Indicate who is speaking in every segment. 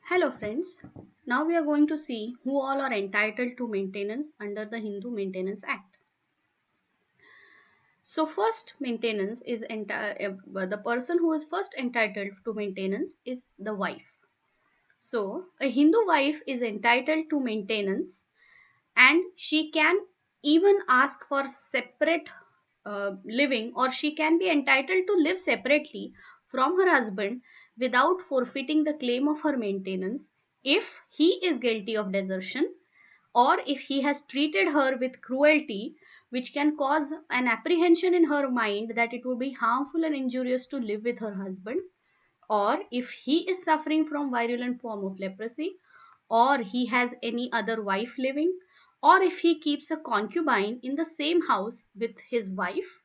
Speaker 1: Hello friends, now we are going to see who all are entitled to maintenance under the Hindu Maintenance Act. So first maintenance is the person who is first entitled to maintenance is the wife. So a Hindu wife is entitled to maintenance and she can even ask for separate living, or she can be entitled to live separately from her husband without forfeiting the claim of her maintenance if he is guilty of desertion, or if he has treated her with cruelty which can cause an apprehension in her mind that it would be harmful and injurious to live with her husband, or if he is suffering from virulent form of leprosy, or he has any other wife living, or if he keeps a concubine in the same house with his wife,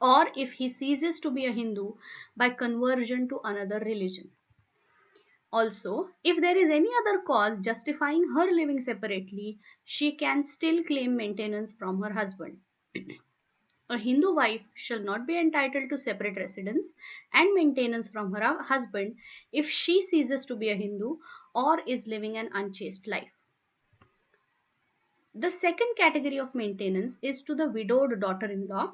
Speaker 1: or if he ceases to be a Hindu by conversion to another religion. Also, if there is any other cause justifying her living separately, she can still claim maintenance from her husband. A Hindu wife shall not be entitled to separate residence and maintenance from her husband if she ceases to be a Hindu or is living an unchaste life. The second category of maintenance is to the widowed daughter in law.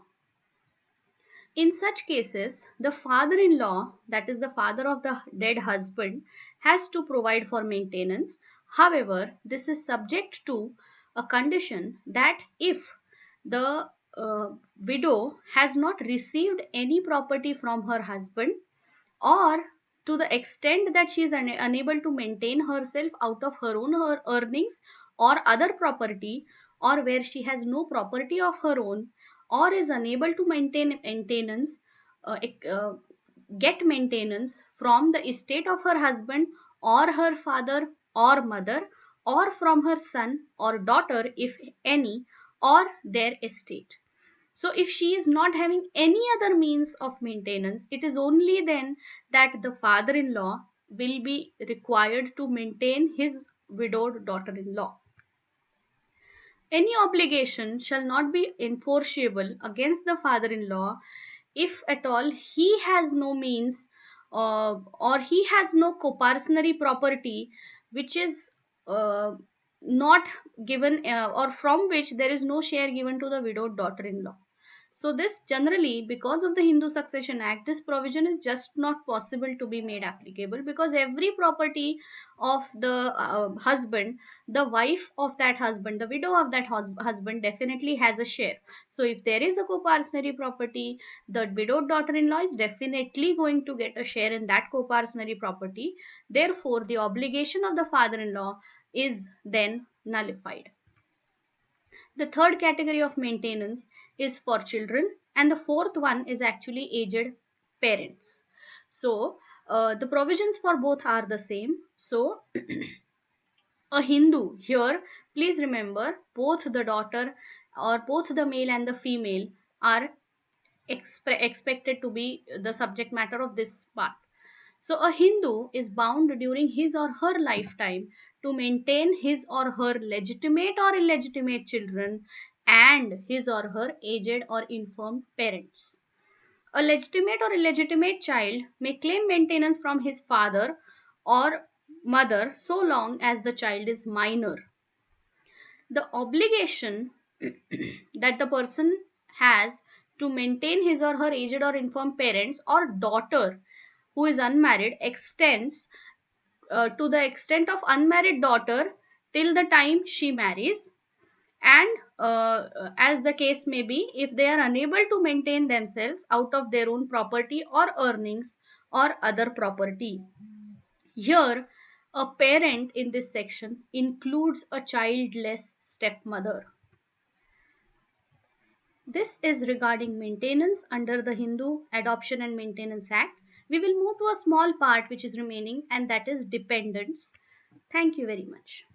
Speaker 1: In such cases, the father in law, that is the father of the dead husband, has to provide for maintenance. However, this is subject to a condition that if the widow has not received any property from her husband, or to the extent that she is unable to maintain herself out of her own earnings or other property, or where she has no property of her own, or is unable to maintain maintenance, uh, ec- uh, get maintenance from the estate of her husband or her father or mother, or from her son or daughter if any, or their estate. So, if she is not having any other means of maintenance, it is only then that the father in law will be required to maintain his widowed daughter in law. Any obligation shall not be enforceable against the father in law if at all he has no means, or he has no coparcenary property which is uh, not given, or from which there is no share given to the widowed daughter in law. So, this generally, because of the Hindu Succession Act, this provision is just not possible to be made applicable, because every property of the husband, the wife of that husband, the widow of that husband definitely has a share. So, if there is a coparcenary property, the widowed daughter in law is definitely going to get a share in that coparcenary property. Therefore, the obligation of the father in law is then nullified. The third category of maintenance is for children, and the fourth one is actually aged parents. So, the provisions for both are the same. So, a Hindu here, please remember, both the daughter, or both the male and the female, are expected to be the subject matter of this part. So, a Hindu is bound during his or her lifetime to maintain his or her legitimate or illegitimate children and his or her aged or infirm parents. A legitimate or illegitimate child may claim maintenance from his father or mother so long as the child is minor. The obligation that the person has to maintain his or her aged or infirm parents or daughter who is unmarried extends to the extent of unmarried daughter till the time she marries, and as the case may be, if they are unable to maintain themselves out of their own property or earnings or other property. Here, a parent in this section includes a childless stepmother. This is regarding maintenance under the Hindu Adoption and Maintenance Act. We will move to a small part which is remaining, and that is dependents. Thank you very much.